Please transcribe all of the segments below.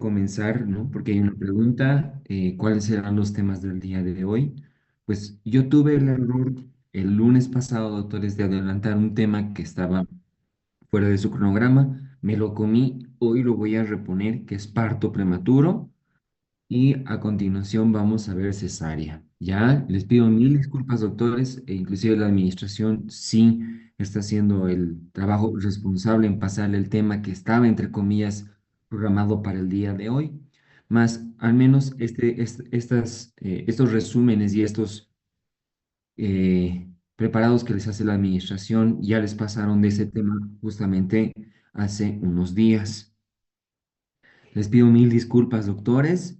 comenzar, ¿no? Porque hay una pregunta, ¿cuáles serán los temas del día de hoy? Pues yo tuve el error el lunes pasado, doctores, de adelantar un tema que estaba fuera de su cronograma, me lo comí, hoy lo voy a reponer, que es parto prematuro. Y a continuación vamos a ver cesárea. Ya les pido mil disculpas, doctores, e inclusive la administración sí está haciendo el trabajo responsable en pasarle el tema que estaba, entre comillas, programado para el día de hoy. Más, al menos estos resúmenes y estos preparados que les hace la administración ya les pasaron de ese tema justamente hace unos días. Les pido mil disculpas, doctores.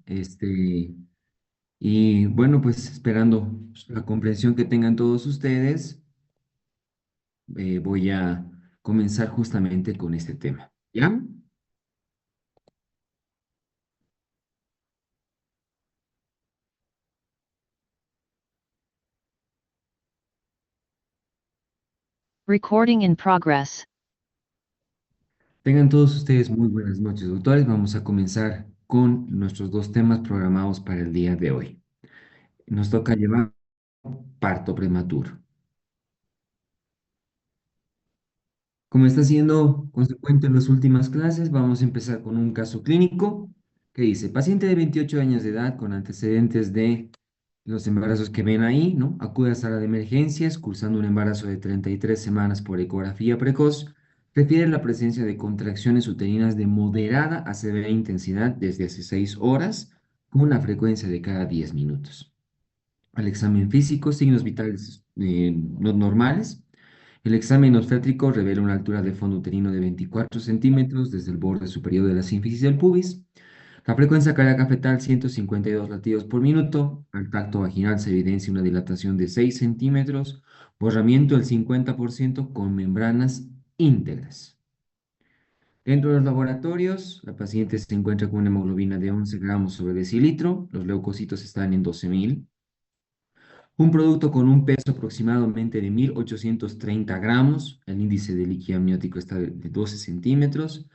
Y bueno, pues esperando la comprensión que tengan todos ustedes, voy a comenzar justamente con este tema. ¿Ya? Recording in progress. Tengan todos ustedes muy buenas noches, doctores. Vamos a comenzar con nuestros dos temas programados para el día de hoy. Nos toca llevar parto prematuro. Como está siendo consecuente en las últimas clases, vamos a empezar con un caso clínico que dice, paciente de 28 años de edad con antecedentes de los embarazos que ven ahí, ¿no? Acude a sala de emergencias, cursando un embarazo de 33 semanas por ecografía precoz. Refiere la presencia de contracciones uterinas de moderada a severa intensidad desde hace 6 horas, con una frecuencia de cada 10 minutos. Al examen físico, signos vitales no normales. El examen obstétrico revela una altura de fondo uterino de 24 centímetros desde el borde superior de la sínfisis del pubis. La frecuencia cardíaca fetal 152 latidos por minuto. Al tacto vaginal se evidencia una dilatación de 6 centímetros, borramiento del 50% con membranas íntegras. Dentro de los laboratorios, la paciente se encuentra con una hemoglobina de 11 gramos sobre decilitro. Los leucocitos están en 12.000. Un producto con un peso aproximadamente de 1.830 gramos. El índice de líquido amniótico está de 12 centímetros.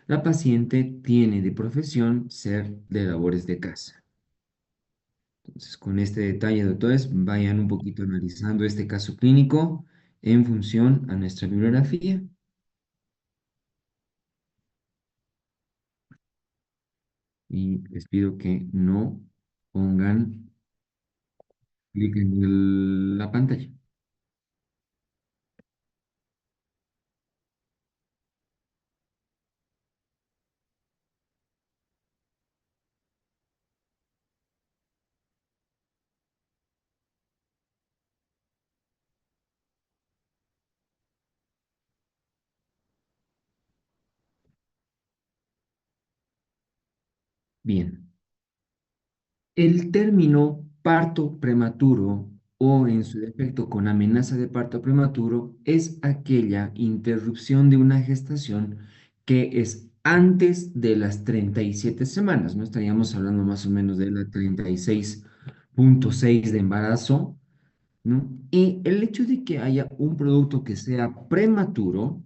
La paciente tiene de profesión ser de labores de casa. Entonces, con este detalle, doctores, vayan un poquito analizando este caso clínico en función a nuestra bibliografía y les pido que no pongan clic en la pantalla. Bien. El término parto prematuro o en su defecto con amenaza de parto prematuro es aquella interrupción de una gestación que es antes de las 37 semanas, ¿no? Estaríamos hablando más o menos de la 36,6 de embarazo, ¿no? Y el hecho de que haya un producto que sea prematuro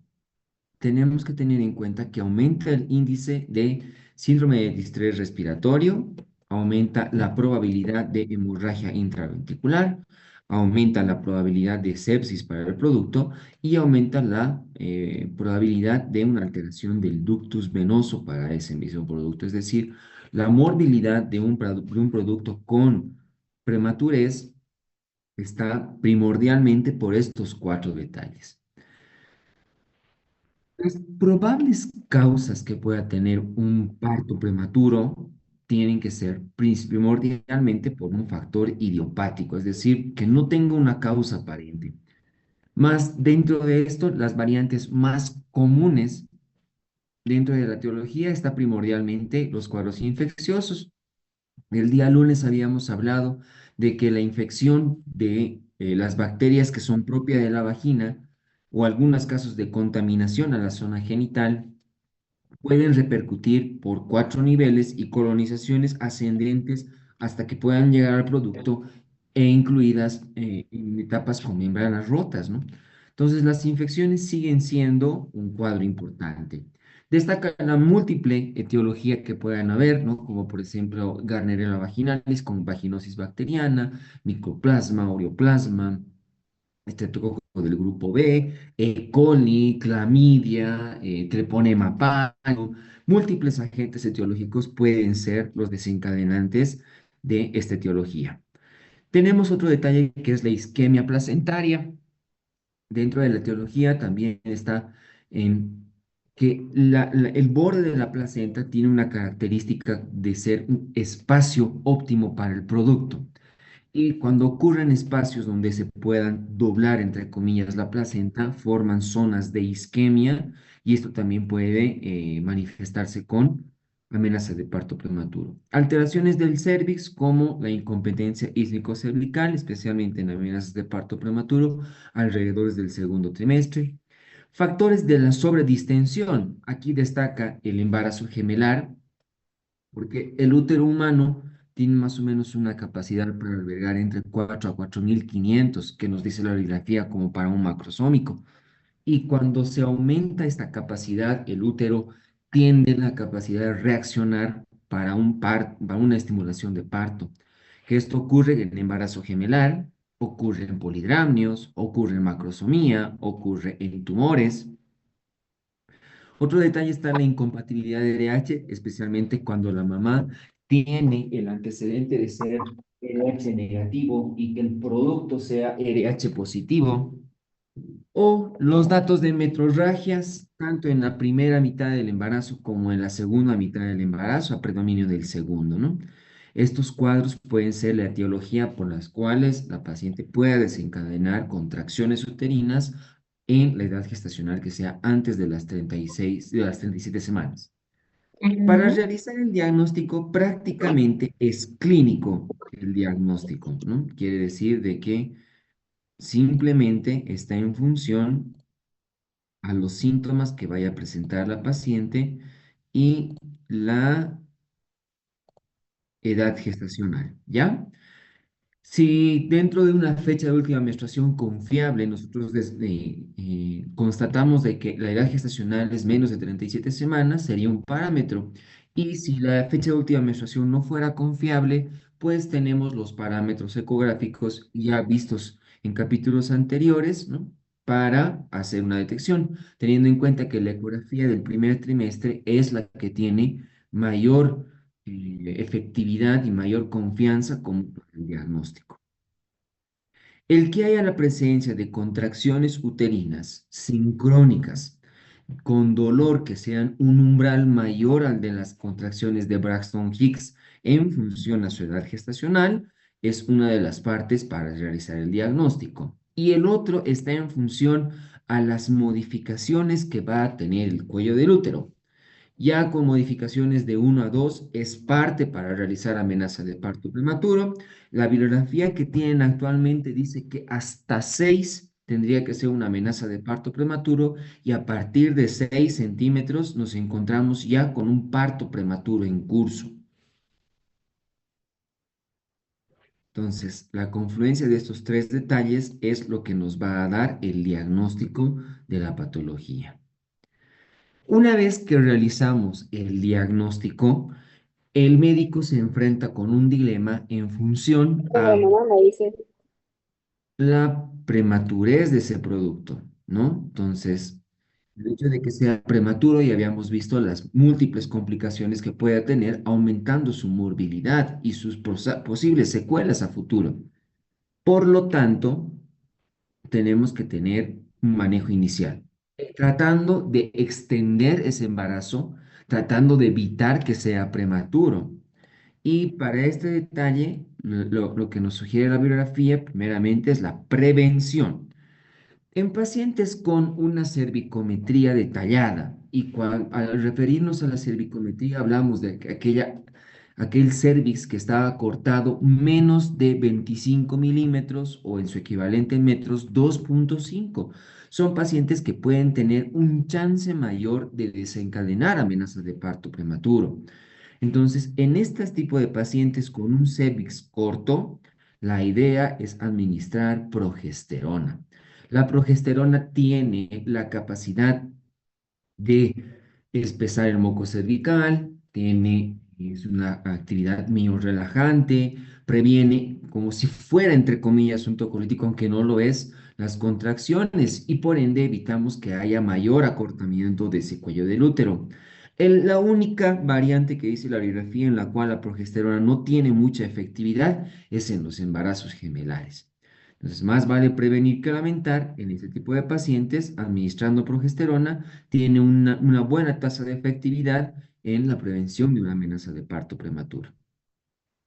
tenemos que tener en cuenta que aumenta el índice de síndrome de distrés respiratorio, aumenta la probabilidad de hemorragia intraventricular, aumenta la probabilidad de sepsis para el producto y aumenta la probabilidad de una alteración del ductus venoso para ese mismo producto. Es decir, la morbilidad de un producto con prematurez está primordialmente por estos cuatro detalles. Las probables causas que pueda tener un parto prematuro tienen que ser primordialmente por un factor idiopático, es decir, que no tenga una causa aparente. Más dentro de esto, las variantes más comunes dentro de la etiología está primordialmente los cuadros infecciosos. El día lunes habíamos hablado de que la infección de las bacterias que son propias de la vagina o algunos casos de contaminación a la zona genital pueden repercutir por cuatro niveles y colonizaciones ascendentes hasta que puedan llegar al producto e incluidas en etapas con membranas rotas, ¿no? Entonces, las infecciones siguen siendo un cuadro importante. Destaca la múltiple etiología que puedan haber, ¿no? Como por ejemplo Gardnerella vaginalis con vaginosis bacteriana, micoplasma, ureoplasma, estreptococo del grupo B, E. coli, clamidia, treponema pálida. Múltiples agentes etiológicos pueden ser los desencadenantes de esta etiología. Tenemos otro detalle que es la isquemia placentaria. Dentro de la etiología también está en que el borde de la placenta tiene una característica de ser un espacio óptimo para el producto. Y cuando ocurren espacios donde se puedan doblar, entre comillas, la placenta, forman zonas de isquemia y esto también puede manifestarse con amenaza de parto prematuro. Alteraciones del cérvix como la incompetencia ísmico-cervical, especialmente en amenazas de parto prematuro, alrededor del segundo trimestre. Factores de la sobredistensión. Aquí destaca el embarazo gemelar, porque el útero humano tiene más o menos una capacidad para albergar entre 4 a 4.500 que nos dice la radiografía como para un macrosómico. Y cuando se aumenta esta capacidad, el útero tiene la capacidad de reaccionar para una estimulación de parto. Que esto ocurre en embarazo gemelar, ocurre en polidramnios, ocurre en macrosomía, ocurre en tumores. Otro detalle está en la incompatibilidad de RH, especialmente cuando la mamá tiene el antecedente de ser RH negativo y que el producto sea RH positivo. O los datos de metrorragias, tanto en la primera mitad del embarazo como en la segunda mitad del embarazo, a predominio del segundo, ¿no? Estos cuadros pueden ser la etiología por las cuales la paciente pueda desencadenar contracciones uterinas en la edad gestacional que sea antes de las 36, de las 37 semanas. Para Ujú. realizar el diagnóstico, prácticamente es clínico el diagnóstico, ¿no? Quiere decir de que simplemente está en función a los síntomas que vaya a presentar la paciente y la edad gestacional, ¿ya? Si dentro de una fecha de última menstruación confiable nosotros constatamos de que la edad gestacional es menos de 37 semanas, sería un parámetro. Y si la fecha de última menstruación no fuera confiable, pues tenemos los parámetros ecográficos ya vistos en capítulos anteriores, ¿no? Para hacer una detección, teniendo en cuenta que la ecografía del primer trimestre es la que tiene mayor efectividad y mayor confianza con el diagnóstico. El que haya la presencia de contracciones uterinas sincrónicas con dolor que sean un umbral mayor al de las contracciones de Braxton Hicks en función a su edad gestacional es una de las partes para realizar el diagnóstico. Y el otro está en función a las modificaciones que va a tener el cuello del útero. Ya con modificaciones de 1 a 2 es parte para realizar amenaza de parto prematuro. La bibliografía que tienen actualmente dice que hasta 6 tendría que ser una amenaza de parto prematuro y a partir de 6 centímetros nos encontramos ya con un parto prematuro en curso. Entonces, la confluencia de estos tres detalles es lo que nos va a dar el diagnóstico de la patología. Una vez que realizamos el diagnóstico, el médico se enfrenta con un dilema en función Mi a hermana me dice, la prematurez de ese producto, ¿no? Entonces, el hecho de que sea prematuro y habíamos visto las múltiples complicaciones que pueda tener, aumentando su morbilidad y sus posibles secuelas a futuro. Por lo tanto, tenemos que tener un manejo inicial, tratando de extender ese embarazo, tratando de evitar que sea prematuro. Y para este detalle, lo que nos sugiere la bibliografía primeramente es la prevención. En pacientes con una cervicometría detallada, y al referirnos a la cervicometría hablamos de aquel cervix que estaba cortado menos de 25 milímetros o en su equivalente en metros 2,5. Son pacientes que pueden tener un chance mayor de desencadenar amenazas de parto prematuro. Entonces, en este tipo de pacientes con un cervix corto, la idea es administrar progesterona. La progesterona tiene la capacidad de espesar el moco cervical, es una actividad medio relajante, previene como si fuera, entre comillas, un tocolítico, aunque no lo es, las contracciones y por ende evitamos que haya mayor acortamiento de ese cuello del útero. La única variante que dice la bibliografía en la cual la progesterona no tiene mucha efectividad es en los embarazos gemelares. Entonces, más vale prevenir que lamentar. En este tipo de pacientes, administrando progesterona tiene una buena tasa de efectividad en la prevención de una amenaza de parto prematuro.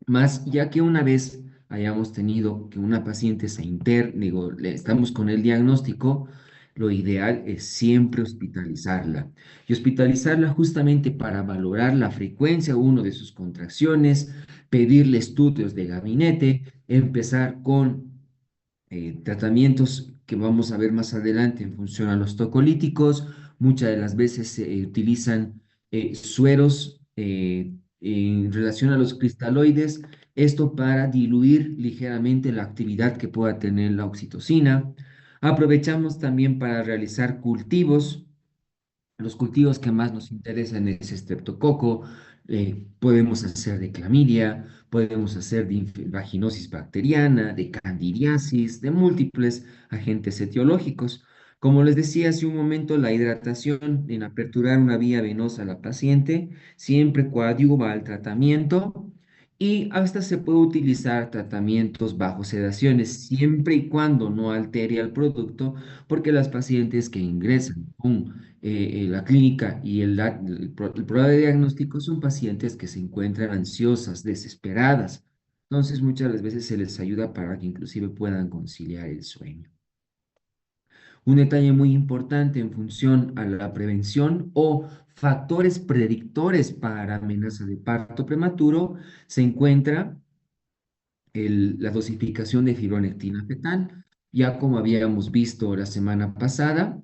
Más ya que una vez hayamos tenido que una paciente se digo, estamos con el diagnóstico, lo ideal es siempre hospitalizarla. Y hospitalizarla justamente para valorar la frecuencia, uno de sus contracciones, pedirle estudios de gabinete, empezar con tratamientos que vamos a ver más adelante en función a los tocolíticos. Muchas de las veces se utilizan sueros en relación a los cristaloides, esto para diluir ligeramente la actividad que pueda tener la oxitocina. Aprovechamos también para realizar cultivos. Los cultivos que más nos interesan es estreptococo, podemos hacer de clamidia, podemos hacer de vaginosis bacteriana, de candidiasis, de múltiples agentes etiológicos. Como les decía hace un momento, la hidratación en aperturar una vía venosa a la paciente siempre coadyuva al tratamiento y hasta se puede utilizar tratamientos bajo sedaciones siempre y cuando no altere al producto, porque las pacientes que ingresan con la clínica y el programa de diagnóstico son pacientes que se encuentran ansiosas, desesperadas. Entonces, muchas de las veces se les ayuda para que inclusive puedan conciliar el sueño. Un detalle muy importante en función a la prevención o factores predictores para amenaza de parto prematuro se encuentra la dosificación de fibronectina fetal. Ya como habíamos visto la semana pasada,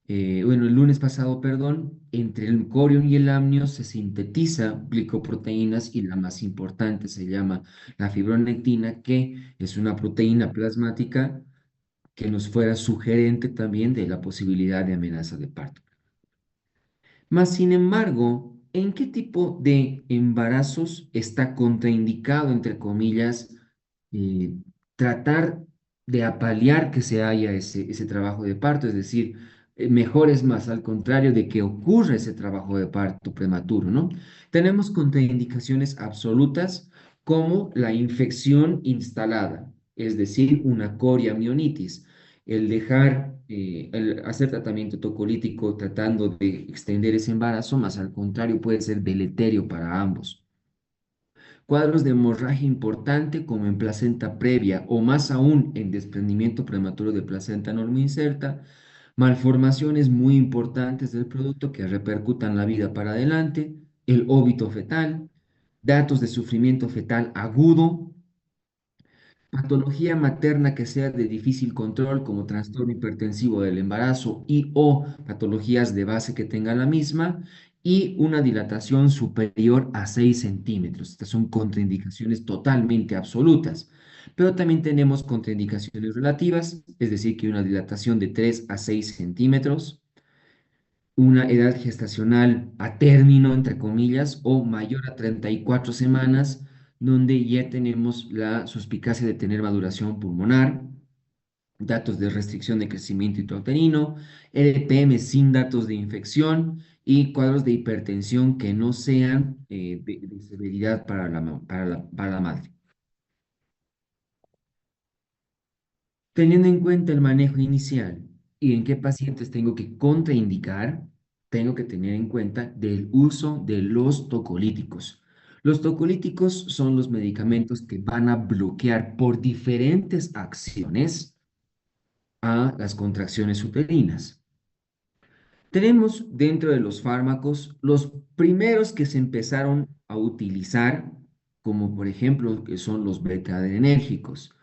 bueno, el lunes pasado, perdón, entre el corium y el amnio se sintetiza glicoproteínas y la más importante se llama la fibronectina, que es una proteína plasmática que nos fuera sugerente también de la posibilidad de amenaza de parto. Mas, sin embargo, ¿en qué tipo de embarazos está contraindicado, entre comillas, eh, tratar de apalear que se haya ese trabajo de parto? Es decir, mejor es más al contrario de que ocurra ese trabajo de parto prematuro, ¿no? Tenemos contraindicaciones absolutas como la infección instalada, es decir, una coriamionitis, el hacer tratamiento tocolítico tratando de extender ese embarazo, más al contrario, puede ser deleterio para ambos. Cuadros de hemorragia importante como en placenta previa o más aún en desprendimiento prematuro de placenta inserta, malformaciones muy importantes del producto que repercutan la vida para adelante, el óbito fetal, datos de sufrimiento fetal agudo, patología materna que sea de difícil control, como trastorno hipertensivo del embarazo y o patologías de base que tenga la misma, y una dilatación superior a 6 centímetros. Estas son contraindicaciones totalmente absolutas. Pero también tenemos contraindicaciones relativas, es decir, que una dilatación de 3 a 6 centímetros, una edad gestacional a término, entre comillas, o mayor a 34 semanas, donde ya tenemos la suspicacia de tener maduración pulmonar, datos de restricción de crecimiento intrauterino, LPM sin datos de infección y cuadros de hipertensión que no sean de severidad para para la madre. Teniendo en cuenta el manejo inicial y en qué pacientes tengo que contraindicar, tengo que tener en cuenta del uso de los tocolíticos. Los tocolíticos son los medicamentos que van a bloquear por diferentes acciones a las contracciones uterinas. Tenemos dentro de los fármacos los primeros que se empezaron a utilizar, como por ejemplo que son los beta-adrenérgicos.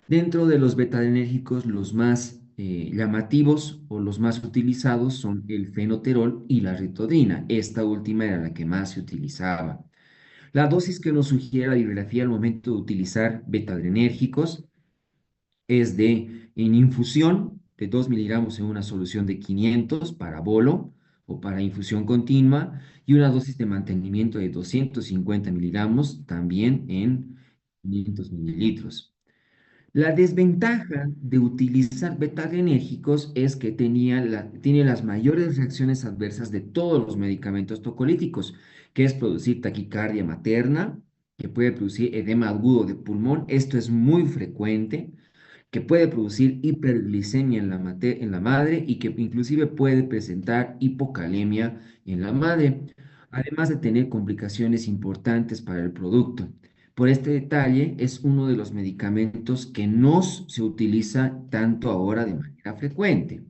Dentro de los betaenérgicos, los más llamativos o los más utilizados son el fenoterol y la ritodina. Esta última era la que más se utilizaba. La dosis que nos sugiere la bibliografía al momento de utilizar betaadrenérgicos es de en infusión de 2 miligramos en una solución de 500 para bolo, o para infusión continua y una dosis de mantenimiento de 250 miligramos también en 500 mililitros. La desventaja de utilizar beta-adrenérgicos es que tiene las mayores reacciones adversas de todos los medicamentos tocolíticos, que es producir taquicardia materna, que puede producir edema agudo de pulmón. Esto es muy frecuente, que puede producir hiperglicemia en la madre y que inclusive puede presentar hipocalemia en la madre, además de tener complicaciones importantes para el producto. Por este detalle, es uno de los medicamentos que no se utiliza tanto ahora de manera frecuente.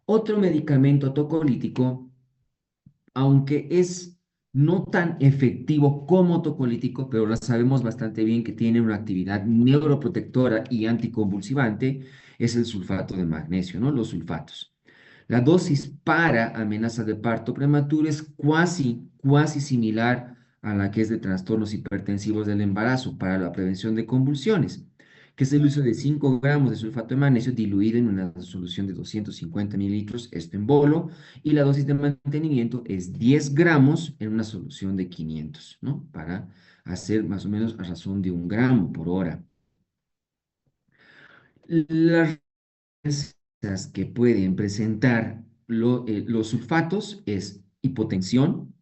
Otro medicamento tocolítico, aunque es no tan efectivo como tocolítico, pero lo sabemos bastante bien que tiene una actividad neuroprotectora y anticonvulsivante, es el sulfato de magnesio, ¿no? Los sulfatos. La dosis para amenaza de parto prematuro es cuasi similar a la que es de trastornos hipertensivos del embarazo para la prevención de convulsiones, que es el uso de 5 gramos de sulfato de magnesio diluido en una solución de 250 mililitros, esto en bolo, y la dosis de mantenimiento es 10 gramos en una solución de 500, ¿no? Para hacer más o menos a razón de 1 gramo por hora. Las reacciones que pueden presentar los sulfatos es hipotensión,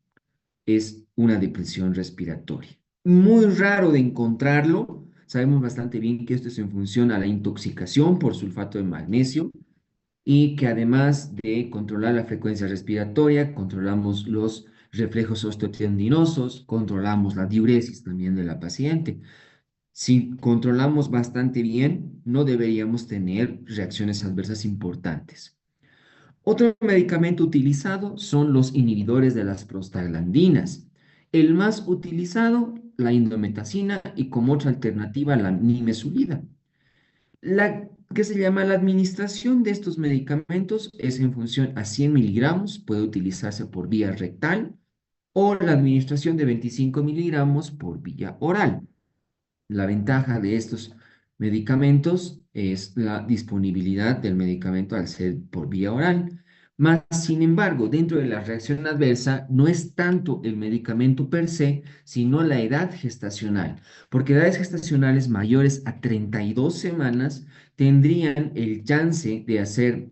es una depresión respiratoria. Muy raro de encontrarlo. Sabemos bastante bien que esto es en función a la intoxicación por sulfato de magnesio y que además de controlar la frecuencia respiratoria, controlamos los reflejos osteotendinosos, controlamos la diuresis también de la paciente. Si controlamos bastante bien, no deberíamos tener reacciones adversas importantes. Otro medicamento utilizado son los inhibidores de las prostaglandinas. El más utilizado, la indometacina y como otra alternativa, la nimesulida. La que se llama la administración de estos medicamentos es en función a 100 miligramos, puede utilizarse por vía rectal o la administración de 25 miligramos por vía oral. La ventaja de estos medicamentos es la disponibilidad del medicamento al ser por vía oral. Más, sin embargo, dentro de la reacción adversa no es tanto el medicamento per se, sino la edad gestacional, porque edades gestacionales mayores a 32 semanas tendrían el chance de hacer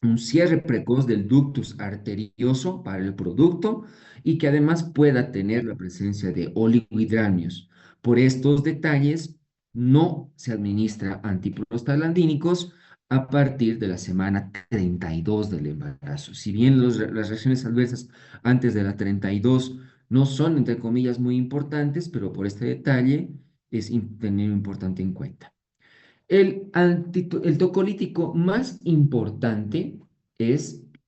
un cierre precoz del ductus arterioso para el producto y que además pueda tener la presencia de oligohidramios. Por estos detalles, no se administra antiprostaglandínicos a partir de la semana 32 del embarazo. Si bien las reacciones adversas antes de la 32 no son, entre comillas, muy importantes, pero por este detalle es tener importante en cuenta. El tocolítico más importante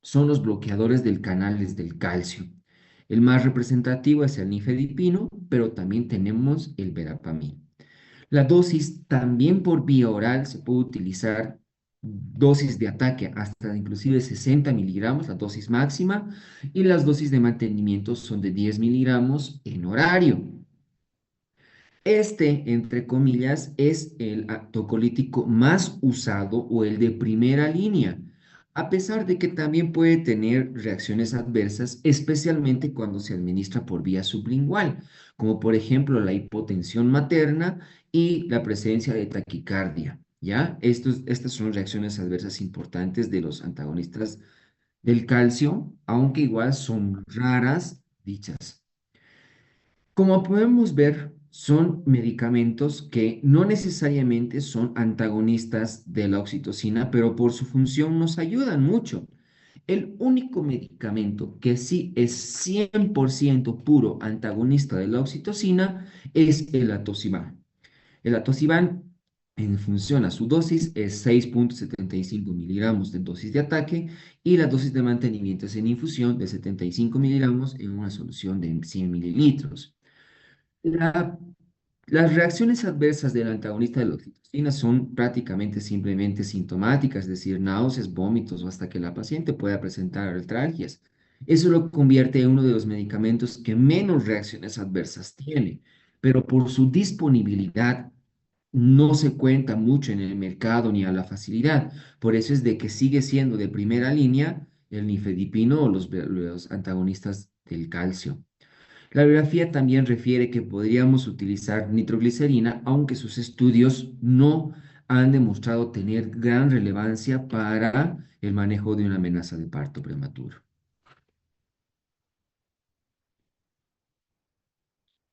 son los bloqueadores del canales del calcio. El más representativo es el nifedipino, pero también tenemos el verapamil. La dosis también por vía oral se puede utilizar dosis de ataque hasta inclusive 60 miligramos, la dosis máxima, y las dosis de mantenimiento son de 10 miligramos en horario. Este, entre comillas, es el tocolítico más usado o el de primera línea, a pesar de que también puede tener reacciones adversas, especialmente cuando se administra por vía sublingual, como por ejemplo la hipotensión materna y la presencia de taquicardia, ¿ya? Estas son reacciones adversas importantes de los antagonistas del calcio, aunque igual son raras dichas. Como podemos ver, son medicamentos que no necesariamente son antagonistas de la oxitocina, pero por su función nos ayudan mucho. El único medicamento que sí es 100% puro antagonista de la oxitocina es el atosiban. El atosiban, en función a su dosis, es 6,75 miligramos de dosis de ataque y la dosis de mantenimiento es en infusión de 75 miligramos en una solución de 100 mililitros. La- las reacciones adversas del antagonista de la oxitocina son prácticamente simplemente sintomáticas, es decir, náuseas, vómitos o hasta que la paciente pueda presentar artralgias. Eso lo convierte en uno de los medicamentos que menos reacciones adversas tiene, pero por su disponibilidad no se cuenta mucho en el mercado ni a la facilidad. Por eso es de que sigue siendo de primera línea el nifedipino o los antagonistas del calcio. La bibliografía también refiere que podríamos utilizar nitroglicerina, aunque sus estudios no han demostrado tener gran relevancia para el manejo de una amenaza de parto prematuro.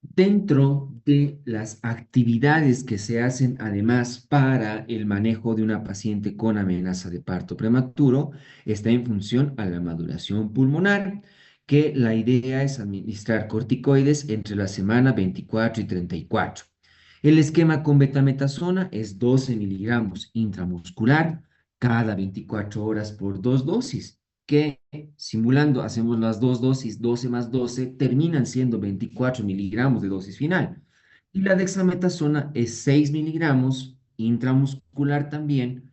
Dentro de las actividades que se hacen además para el manejo de una paciente con amenaza de parto prematuro, está en función a la maduración pulmonar, que la idea es administrar corticoides entre la semana 24 y 34. El esquema con betametasona es 12 miligramos intramuscular cada 24 horas por dos dosis, que simulando hacemos las dos dosis, 12 más 12, terminan siendo 24 miligramos de dosis final. Y la dexametasona es 6 miligramos intramuscular también,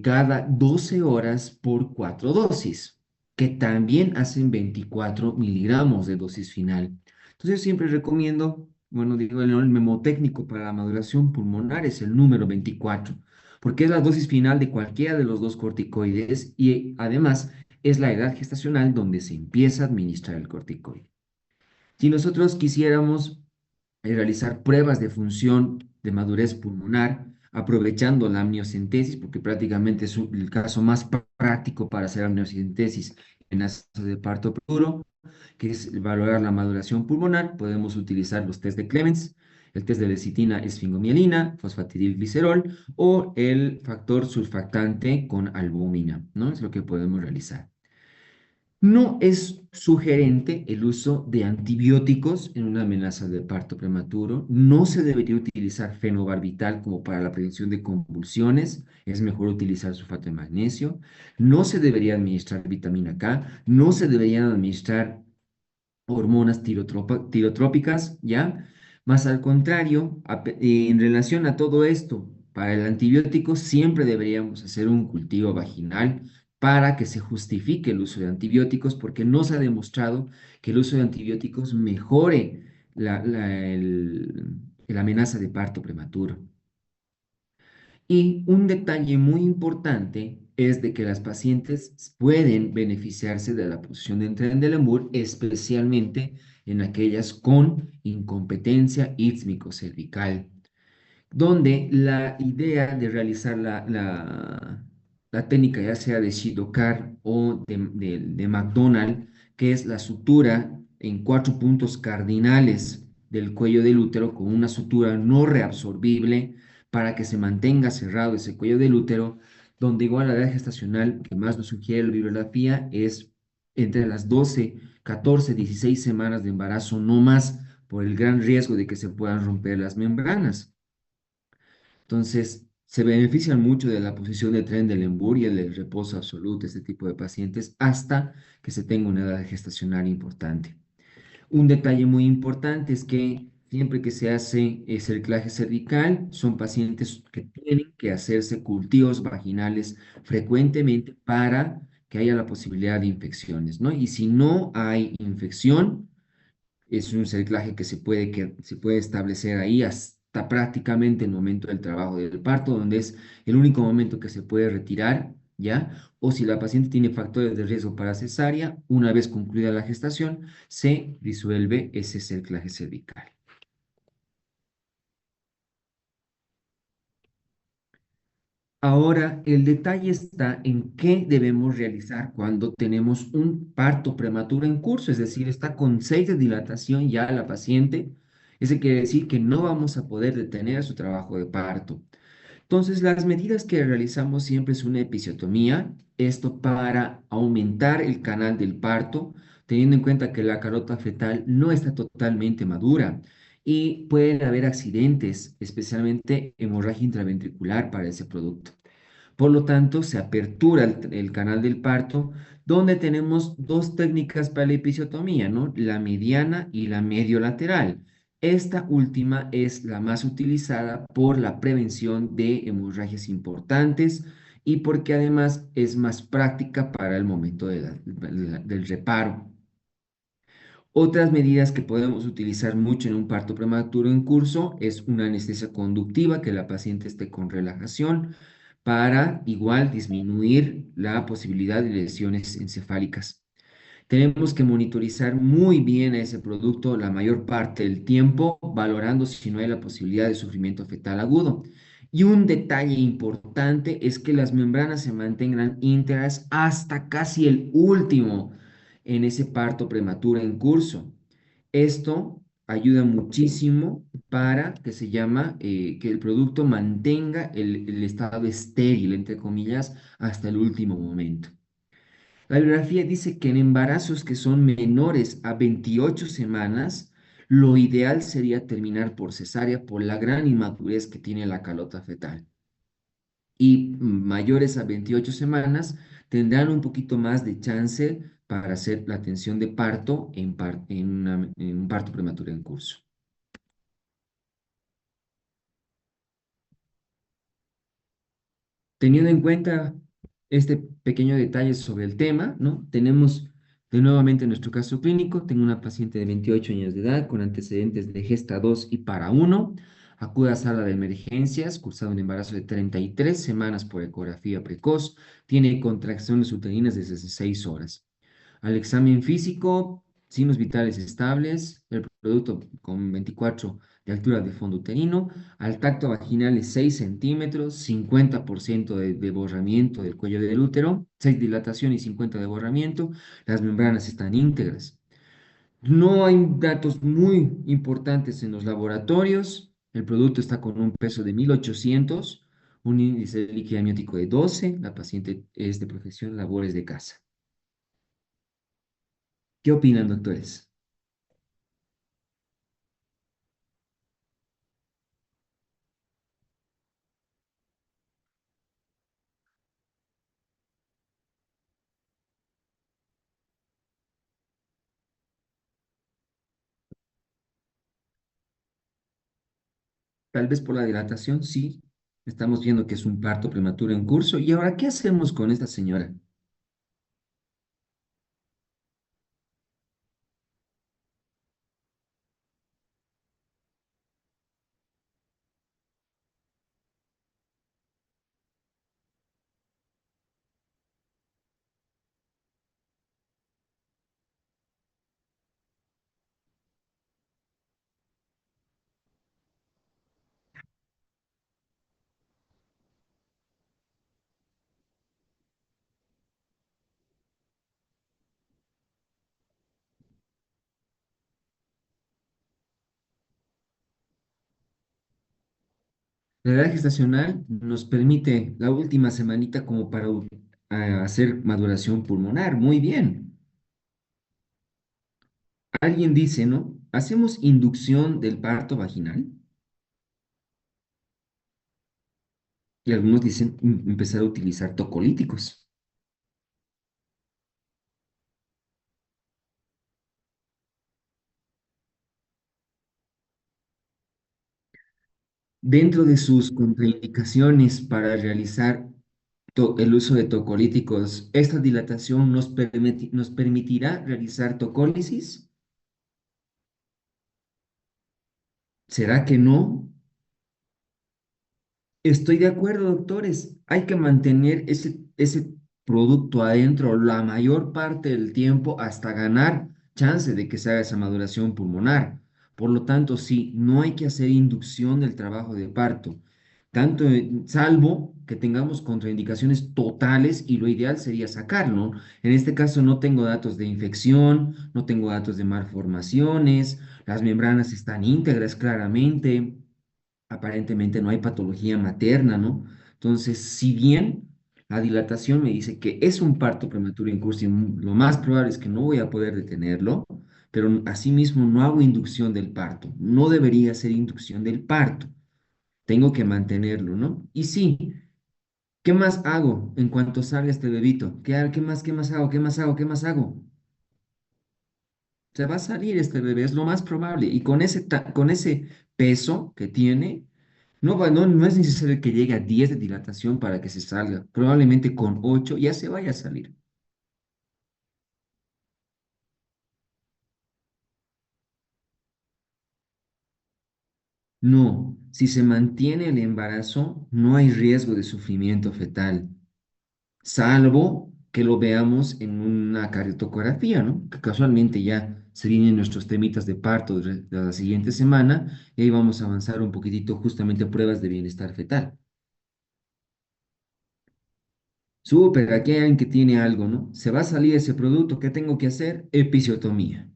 cada 12 horas por 4 dosis, que también hacen 24 miligramos de dosis final. Entonces, yo siempre recomiendo, bueno, digo, el memotécnico para la maduración pulmonar es el número 24, porque es la dosis final de cualquiera de los dos corticoides y además es la edad gestacional donde se empieza a administrar el corticoide. Si nosotros quisiéramos realizar pruebas de función de madurez pulmonar, aprovechando la amniocentesis, porque prácticamente es el caso más práctico para hacer amniocentesis en caso de parto prematuro, que es valorar la maduración pulmonar, podemos utilizar los test de Clemens, el test de lecitina esfingomielina, fosfatidilglicerol o el factor surfactante con albúmina, ¿no? Es lo que podemos realizar. No es sugerente el uso de antibióticos en una amenaza de parto prematuro. No se debería utilizar fenobarbital como para la prevención de convulsiones. Es mejor utilizar sulfato de magnesio. No se debería administrar vitamina K. No se deberían administrar hormonas tirotrópicas, ¿ya? Más al contrario, en relación a todo esto, para el antibiótico siempre deberíamos hacer un cultivo vaginal para que se justifique el uso de antibióticos, porque no se ha demostrado que el uso de antibióticos mejore la amenaza de parto prematuro. Y un detalle muy importante es de que las pacientes pueden beneficiarse de la posición de Trendelenburg, especialmente en aquellas con incompetencia ítmico-cervical, donde la idea de realizar la técnica, ya sea de Shidokar o de McDonald, que es la sutura en 4 puntos cardinales del cuello del útero con una sutura no reabsorbible para que se mantenga cerrado ese cuello del útero, donde igual la edad gestacional que más nos sugiere la bibliografía es entre las 12, 14, 16 semanas de embarazo, no más, por el gran riesgo de que se puedan romper las membranas. Entonces, se benefician mucho de la posición de Trendelenburg y el reposo absoluto, este tipo de pacientes, hasta que se tenga una edad gestacional importante. Un detalle muy importante es que siempre que se hace cerclaje cervical, son pacientes que tienen que hacerse cultivos vaginales frecuentemente para que haya la posibilidad de infecciones, ¿no? Y si no hay infección, es un cerclaje que se puede establecer ahí hasta prácticamente el momento del trabajo del parto, donde es el único momento que se puede retirar, ¿ya? O si la paciente tiene factores de riesgo para cesárea, una vez concluida la gestación, se disuelve ese cerclaje cervical. Ahora, el detalle está en qué debemos realizar cuando tenemos un parto prematuro en curso, es decir, está con 6 de dilatación ya la paciente. Eso quiere decir que no vamos a poder detener su trabajo de parto. Entonces, las medidas que realizamos siempre es una episiotomía, esto para aumentar el canal del parto, teniendo en cuenta que la carota fetal no está totalmente madura y pueden haber accidentes, especialmente hemorragia intraventricular para ese producto. Por lo tanto, se apertura el canal del parto, donde tenemos dos técnicas para la episiotomía, ¿no? La mediana y la mediolateral. Esta última es la más utilizada por la prevención de hemorragias importantes y porque además es más práctica para el momento del reparo. Otras medidas que podemos utilizar mucho en un parto prematuro en curso es una anestesia conductiva, que la paciente esté con relajación, para igual disminuir la posibilidad de lesiones encefálicas. Tenemos que monitorizar muy bien a ese producto la mayor parte del tiempo, valorando si no hay la posibilidad de sufrimiento fetal agudo. Y un detalle importante es que las membranas se mantengan íntegras hasta casi el último en ese parto prematuro en curso. Esto ayuda muchísimo para que se llama que el producto mantenga el estado estéril, entre comillas, hasta el último momento. La bibliografía dice que en embarazos que son menores a 28 semanas, lo ideal sería terminar por cesárea por la gran inmadurez que tiene la calota fetal. Y mayores a 28 semanas tendrán un poquito más de chance para hacer la atención de parto en un parto prematuro en curso. Teniendo en cuenta este pequeño detalle sobre el tema, ¿no? Tenemos de nuevamente nuestro caso clínico. Tengo una paciente de 28 años de edad con antecedentes de gesta 2 y para uno. Acude a sala de emergencias, cursado un embarazo de 33 semanas por ecografía precoz. Tiene contracciones uterinas desde 6 horas. Al examen físico, signos vitales estables, el producto con 24 de altura de fondo uterino, al tacto vaginal es 6 centímetros, 50% de borramiento del cuello del útero, 6 dilatación y 50 de borramiento, las membranas están íntegras. No hay datos muy importantes en los laboratorios, el producto está con un peso de 1800, un índice de líquido amniótico de 12, la paciente es de profesión labores de casa. ¿Qué opinan, doctores? Tal vez por la dilatación, sí. Estamos viendo que es un parto prematuro en curso. ¿Y ahora qué hacemos con esta señora? La edad gestacional nos permite la última semanita como para hacer maduración pulmonar. Muy bien. Alguien dice, ¿no? ¿Hacemos inducción del parto vaginal? Y algunos dicen empezar a utilizar tocolíticos. Dentro de sus contraindicaciones para realizar el uso de tocolíticos, ¿esta dilatación nos permitirá realizar tocólisis? ¿Será que no? Estoy de acuerdo, doctores. Hay que mantener ese producto adentro la mayor parte del tiempo hasta ganar chance de que se haga esa maduración pulmonar. Por lo tanto, sí, no hay que hacer inducción del trabajo de parto, salvo que tengamos contraindicaciones totales y lo ideal sería sacarlo. En este caso no tengo datos de infección, no tengo datos de malformaciones, las membranas están íntegras claramente, aparentemente no hay patología materna, ¿no? Entonces, si bien la dilatación me dice que es un parto prematuro en curso y lo más probable es que no voy a poder detenerlo, pero asimismo no hago inducción del parto. No debería ser inducción del parto. Tengo que mantenerlo, ¿no? Y sí, ¿qué más hago en cuanto salga este bebito? ¿Qué más hago? ¿Qué más hago? ¿Qué más hago? Se va a salir este bebé, es lo más probable. Y con ese peso que tiene, no es necesario que llegue a 10 de dilatación para que se salga. Probablemente con 8 ya se vaya a salir. No. si se mantiene el embarazo, no hay riesgo de sufrimiento fetal, salvo que lo veamos en una cardiotocografía, ¿no? Que casualmente ya se vienen nuestros temitas de parto de la siguiente semana y ahí vamos a avanzar un poquitito justamente a pruebas de bienestar fetal. Súper, aquí hay alguien que tiene algo, ¿no? Se va a salir ese producto, ¿qué tengo que hacer? Episiotomía.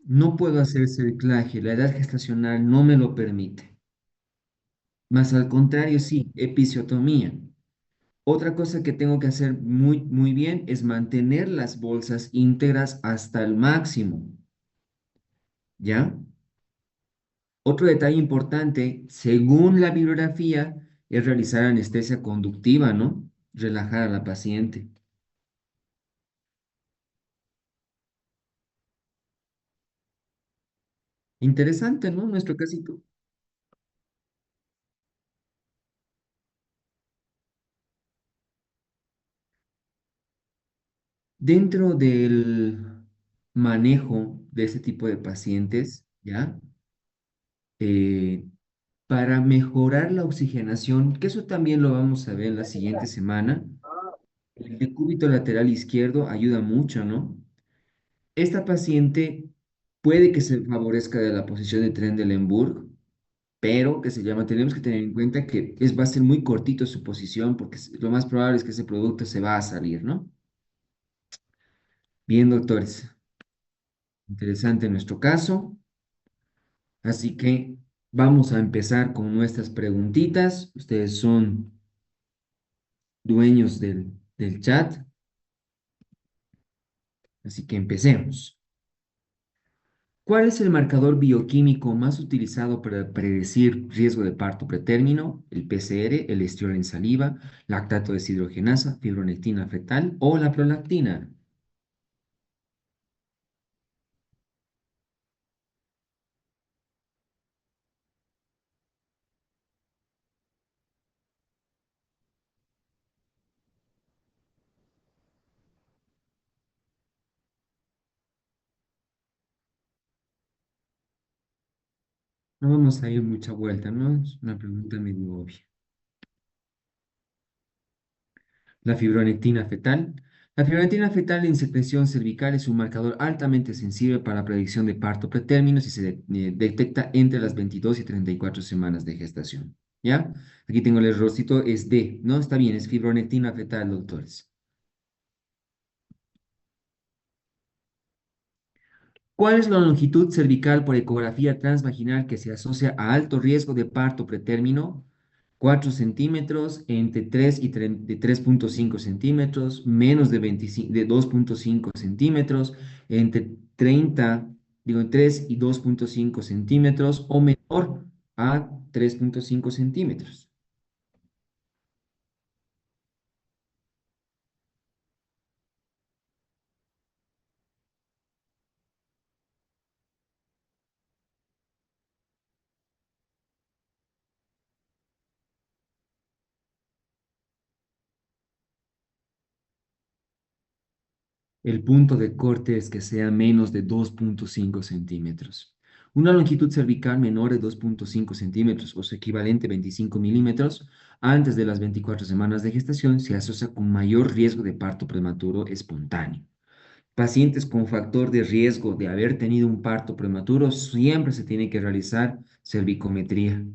No puedo hacer cerclaje, la edad gestacional no me lo permite. Más al contrario, sí, episiotomía. Otra cosa que tengo que hacer muy bien es mantener las bolsas íntegras hasta el máximo, ¿ya? Otro detalle importante, según la bibliografía, es realizar anestesia conductiva, ¿no? Relajar a la paciente. Interesante, ¿no? Nuestro casito. Dentro del manejo de este tipo de pacientes, ¿ya? Eh, para mejorar la oxigenación, que eso también lo vamos a ver la siguiente semana, el decúbito lateral izquierdo ayuda mucho, ¿no? Esta paciente puede que se favorezca de la posición de Trendelenburg, pero que se llama, tenemos que tener en cuenta que va a ser muy cortito su posición porque lo más probable es que ese producto se va a salir, ¿no? Bien, doctores, interesante nuestro caso, así que vamos a empezar con nuestras preguntitas. Ustedes son dueños del chat, así que empecemos. ¿Cuál es el marcador bioquímico más utilizado para predecir riesgo de parto pretérmino? ¿El PCR, el estriol en saliva, lactato deshidrogenasa, fibronectina fetal o la prolactina? No vamos a ir mucha vuelta, ¿no? Es una pregunta medio obvia. La fibronectina fetal. La fibronectina fetal en secreción cervical es un marcador altamente sensible para la predicción de parto pretérmino si se detecta entre las 22 y 34 semanas de gestación. ¿Ya? Aquí tengo el errorcito, es D, ¿no? Está bien, es fibronectina fetal, doctores. ¿Cuál es la longitud cervical por ecografía transvaginal que se asocia a alto riesgo de parto pretérmino? 4 centímetros, entre 3 y de 3,5 centímetros, menos de 25, de 2,5 centímetros, entre 30, digo, 3 y 2,5 centímetros o menor a 3,5 centímetros. El punto de corte es que sea menos de 2,5 centímetros. Una longitud cervical menor de 2,5 centímetros o su equivalente 25 milímetros antes de las 24 semanas de gestación se asocia con mayor riesgo de parto prematuro espontáneo. Pacientes con factor de riesgo de haber tenido un parto prematuro siempre se tiene que realizar cervicometría.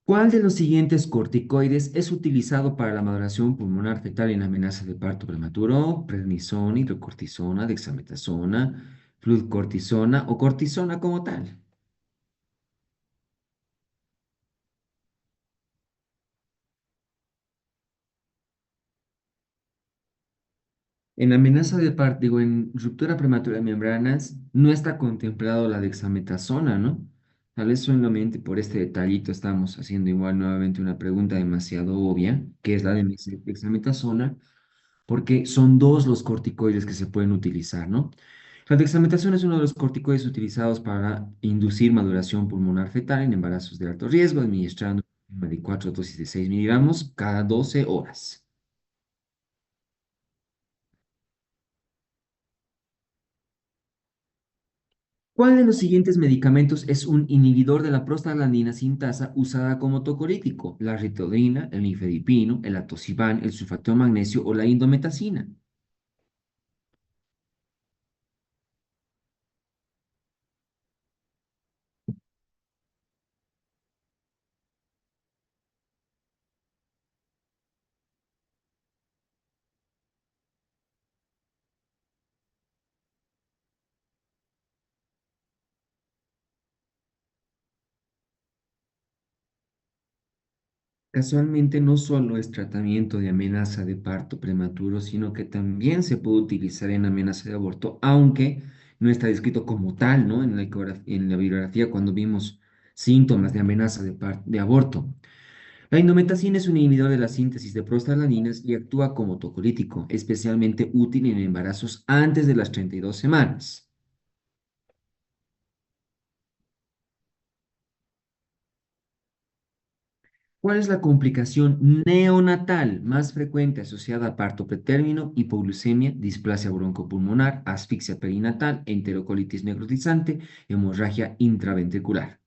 ¿Cuál de los siguientes corticoides es utilizado para la maduración pulmonar fetal en amenaza de parto prematuro? Prednisona, hidrocortisona, dexametasona, fludcortisona o cortisona como tal. En amenaza de parto, digo, en ruptura prematura de membranas, no está contemplado la dexametasona, ¿no? Tal vez solamente por este detallito estamos haciendo igual nuevamente una pregunta demasiado obvia, que es la de dexametasona, porque son dos los corticoides que se pueden utilizar, ¿no? La dexametasona es uno de los corticoides utilizados para inducir maduración pulmonar fetal en embarazos de alto riesgo, administrando De 4 dosis de 6 miligramos cada 12 horas. ¿Cuál de los siguientes medicamentos es un inhibidor de la prostaglandina sintasa usada como tocolítico? La ritodrina, el nifedipino, el atosiban, el sulfato de magnesio o la indometacina. Casualmente no solo es tratamiento de amenaza de parto prematuro, sino que también se puede utilizar en amenaza de aborto, aunque no está descrito como tal, ¿no? En la en la bibliografía cuando vimos síntomas de amenaza de aborto. La indometacina es un inhibidor de la síntesis de prostaglandinas y actúa como tocolítico, especialmente útil en embarazos antes de las 32 semanas. ¿Cuál es la complicación neonatal más frecuente asociada a parto pretérmino, hipoglucemia, displasia broncopulmonar, asfixia perinatal, enterocolitis necrotizante, hemorragia intraventricular?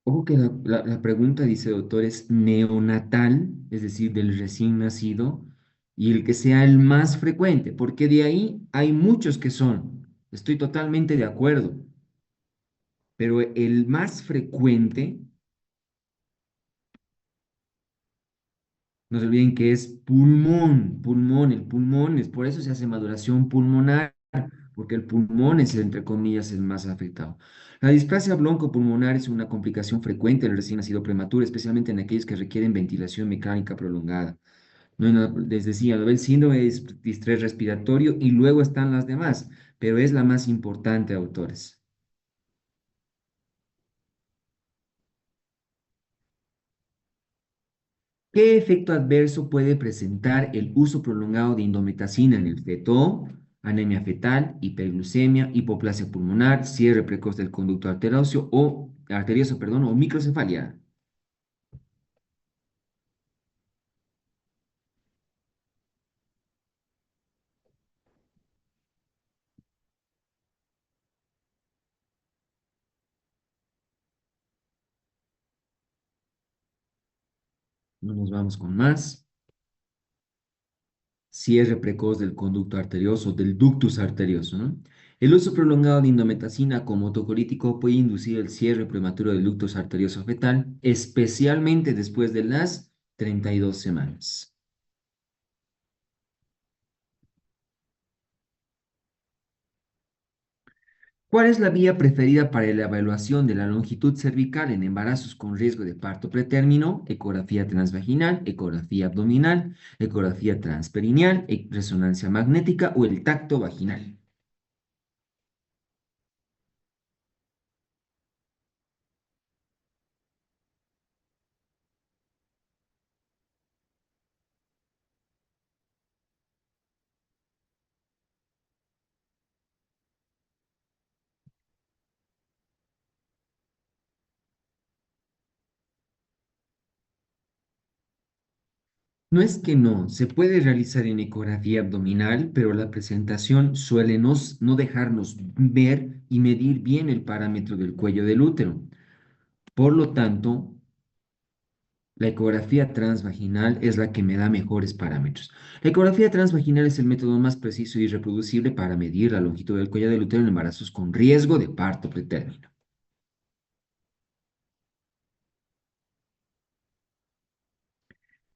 Ojo que la pregunta dice, doctor, es neonatal, es decir, del recién nacido, y el que sea el más frecuente, porque de ahí hay muchos que son. Estoy totalmente de acuerdo, pero el más frecuente, no se olviden que es pulmón, pulmón, el pulmón es, por eso se hace maduración pulmonar, porque el pulmón es, entre comillas, el más afectado. La displasia broncopulmonar es una complicación frecuente del recién nacido prematuro, especialmente en aquellos que requieren ventilación mecánica prolongada. Les decía, ¿no? El síndrome de distrés respiratorio y luego están las demás, pero es la más importante, autores. ¿Qué efecto adverso puede presentar el uso prolongado de indometacina en el feto? Anemia fetal, hiperglucemia, hipoplasia pulmonar, cierre precoz del conducto arterioso, perdón, o microcefalia. No nos vamos con más. Cierre precoz del conducto arterioso, del ductus arterioso, ¿no? El uso prolongado de indometacina como tocolítico puede inducir el cierre prematuro del ductus arterioso fetal, especialmente después de las 32 semanas. ¿Cuál es la vía preferida para la evaluación de la longitud cervical en embarazos con riesgo de parto pretérmino? Ecografía transvaginal, ecografía abdominal, ecografía transperineal, resonancia magnética o el tacto vaginal. No es que no, se puede realizar en ecografía abdominal, pero la presentación suele no dejarnos ver y medir bien el parámetro del cuello del útero. Por lo tanto, la ecografía transvaginal es la que me da mejores parámetros. La ecografía transvaginal es el método más preciso y reproducible para medir la longitud del cuello del útero en embarazos con riesgo de parto pretérmino.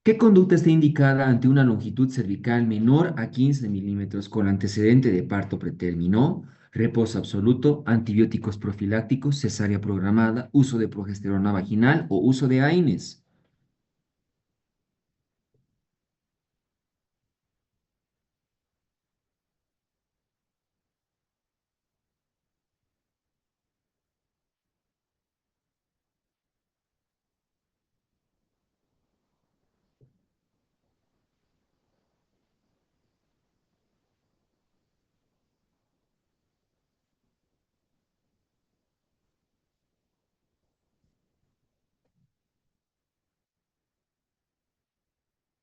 ¿Qué conducta está indicada ante una longitud cervical menor a 15 milímetros con antecedente de parto pretérmino? Reposo absoluto, antibióticos profilácticos, cesárea programada, uso de progesterona vaginal o uso de AINES.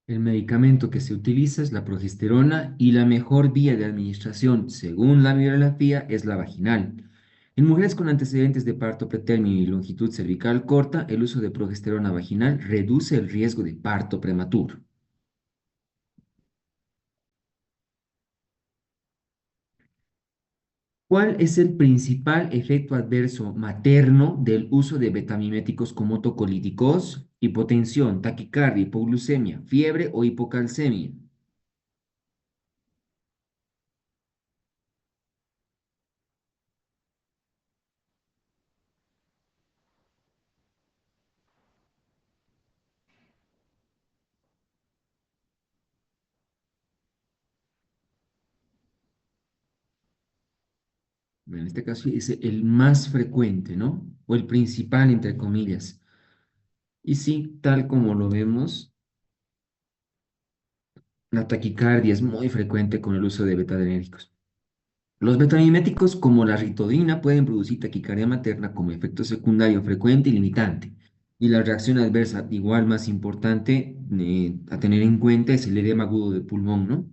El medicamento que se utiliza es la progesterona y la mejor vía de administración, según la bibliografía, es la vaginal. En mujeres con antecedentes de parto pretérmino y longitud cervical corta, el uso de progesterona vaginal reduce el riesgo de parto prematuro. ¿Cuál es el principal efecto adverso materno del uso de betamiméticos como tocolíticos? Hipotensión, taquicardia, hipoglucemia, fiebre o hipocalcemia. En este caso es el más frecuente, ¿no? O el principal, entre comillas. Y sí, tal como lo vemos, la taquicardia es muy frecuente con el uso de betadrenérgicos. Los betamiméticos, como la ritodina, pueden producir taquicardia materna como efecto secundario frecuente y limitante. Y la reacción adversa, igual más importante a tener en cuenta, es el edema agudo de pulmón, ¿no?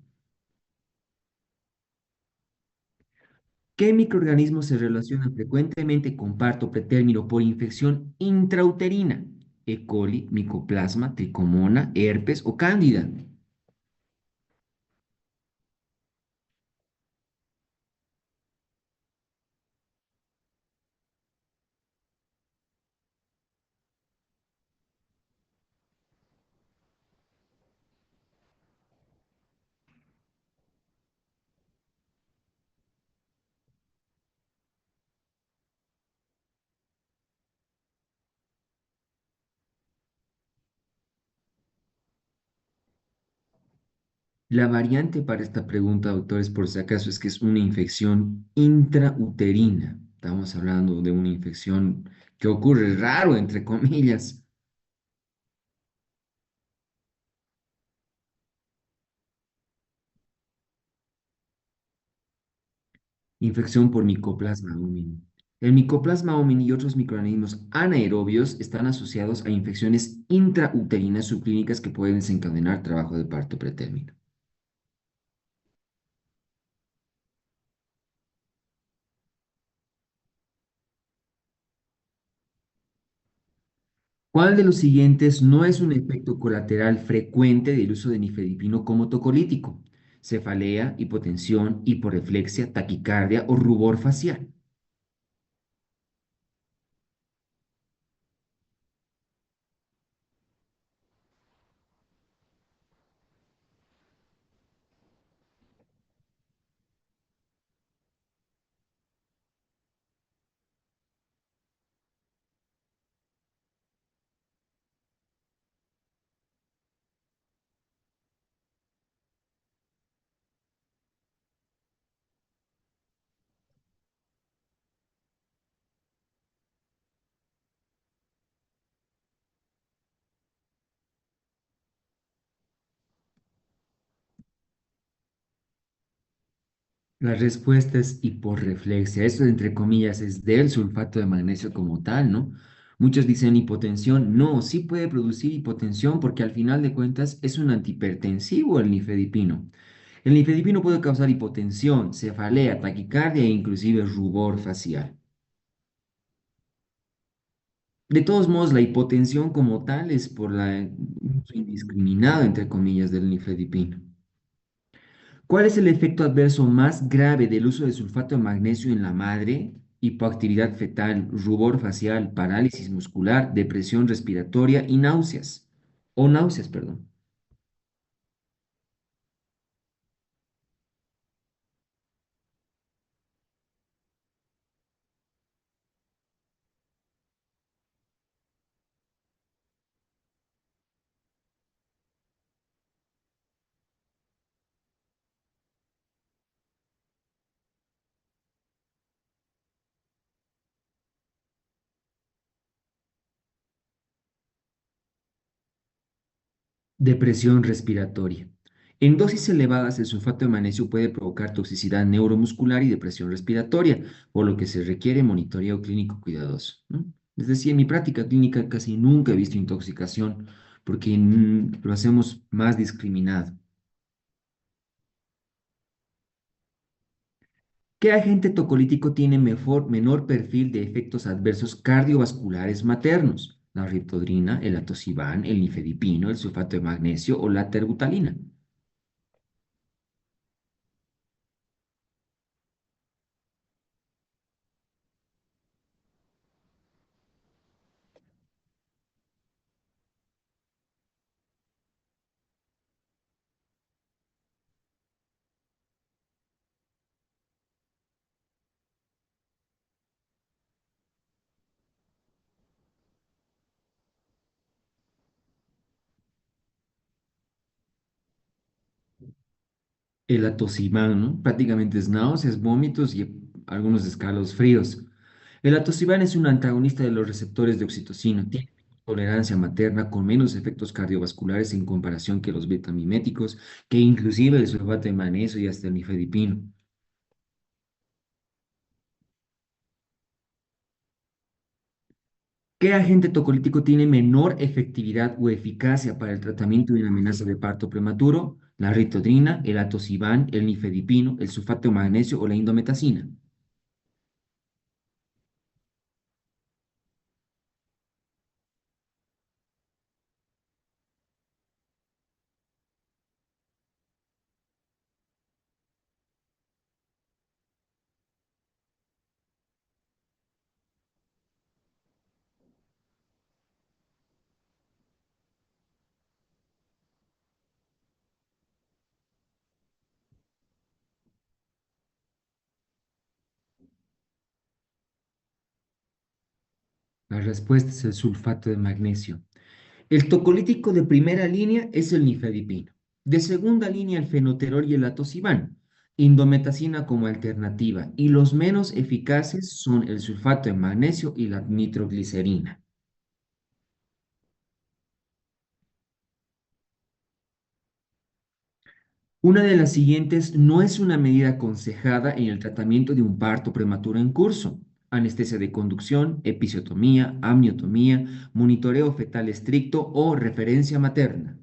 ¿Qué microorganismo se relaciona frecuentemente con parto pretérmino por infección intrauterina? E. coli, micoplasma, tricomona, herpes o cándida. La variante para esta pregunta, doctores, por si acaso, es que es una infección intrauterina. Estamos hablando de una infección que ocurre raro, entre comillas. Infección por Mycoplasma homini. El Mycoplasma homini y otros microorganismos anaerobios están asociados a infecciones intrauterinas subclínicas que pueden desencadenar trabajo de parto pretérmino. ¿Cuál de los siguientes no es un efecto colateral frecuente del uso de nifedipino como tocolítico? Cefalea, hipotensión, hiporreflexia, taquicardia o rubor facial. La respuesta es hiporreflexia. Esto, entre comillas, es del sulfato de magnesio como tal, ¿no? Muchos dicen hipotensión. No, sí puede producir hipotensión porque al final de cuentas es un antihipertensivo el nifedipino. El nifedipino puede causar hipotensión, cefalea, taquicardia e inclusive rubor facial. De todos modos, la hipotensión como tal es por la uso indiscriminado, entre comillas, del nifedipino. ¿Cuál es el efecto adverso más grave del uso de sulfato de magnesio en la madre? Hipoactividad fetal, rubor facial, parálisis muscular, depresión respiratoria y náuseas. O náuseas, perdón. Depresión respiratoria. En dosis elevadas, el sulfato de magnesio puede provocar toxicidad neuromuscular y depresión respiratoria, por lo que se requiere monitoreo clínico cuidadoso, ¿no? Es decir, en mi práctica clínica casi nunca he visto intoxicación porque lo hacemos más discriminado. ¿Qué agente tocolítico tiene menor perfil de efectos adversos cardiovasculares maternos? La riptodrina, el atosibán, el nifedipino, el sulfato de magnesio o la terbutalina. El atosibán, ¿no? Prácticamente es náuseas, vómitos y algunos escalofríos. El atosibán es un antagonista de los receptores de oxitocina. Tiene tolerancia materna con menos efectos cardiovasculares en comparación que los betamiméticos, que inclusive el sulfato de magnesio y hasta el nifedipino. ¿Qué agente tocolítico tiene menor efectividad o eficacia para el tratamiento de una amenaza de parto prematuro? La ritodrina, el atosibán, el nifedipino, el sulfato de magnesio o la indometacina. La respuesta es el sulfato de magnesio. El tocolítico de primera línea es el nifedipino. De segunda línea el fenoterol y el atosibán. Indometacina como alternativa. Y los menos eficaces son el sulfato de magnesio y la nitroglicerina. Una de las siguientes no es una medida aconsejada en el tratamiento de un parto prematuro en curso. Anestesia de conducción, episiotomía, amniotomía, monitoreo fetal estricto o referencia materna.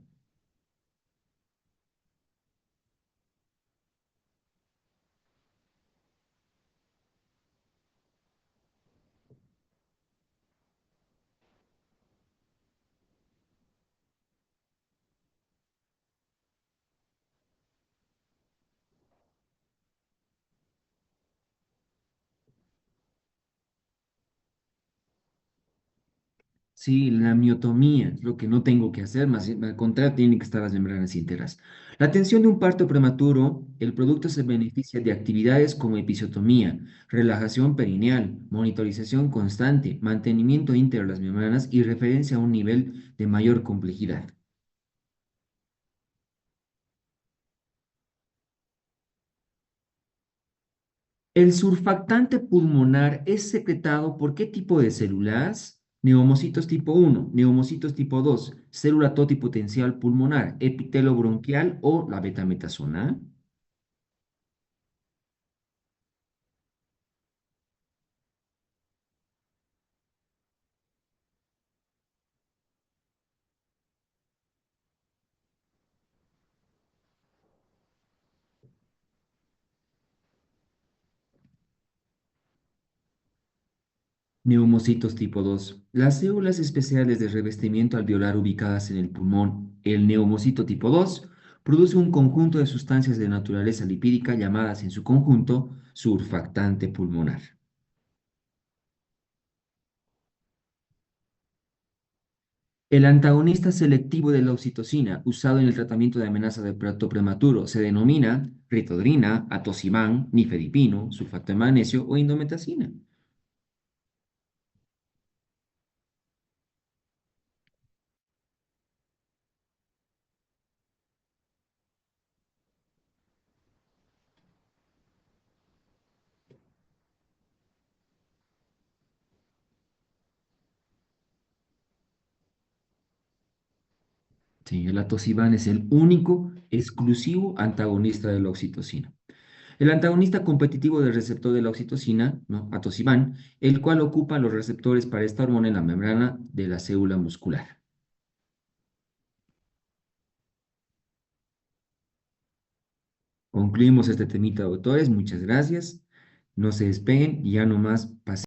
Sí, la miotomía es lo que no tengo que hacer, más bien, al contrario, tienen que estar las membranas íntegras. La atención de un parto prematuro, el producto se beneficia de actividades como episiotomía, relajación perineal, monitorización constante, mantenimiento íntegro de las membranas y referencia a un nivel de mayor complejidad. El surfactante pulmonar es secretado por ¿qué tipo de células? Neumocitos tipo 1, neumocitos tipo 2, célula totipotencial pulmonar, epitelio bronquial o la betametasona. Neumocitos tipo 2. Las células especiales de revestimiento alveolar ubicadas en el pulmón, el neumocito tipo 2, produce un conjunto de sustancias de naturaleza lipídica llamadas en su conjunto surfactante pulmonar. El antagonista selectivo de la oxitocina usado en el tratamiento de amenaza de parto prematuro se denomina ritodrina, atosibán, nifedipino, sulfato de magnesio o indometacina. Sí, el atosiban es el único, exclusivo antagonista de la oxitocina. El antagonista competitivo del receptor de la oxitocina, ¿no? Atosiban, el cual ocupa los receptores para esta hormona en la membrana de la célula muscular. Concluimos este temita, doctores. Muchas gracias. No se despeguen y ya nomás pasemos.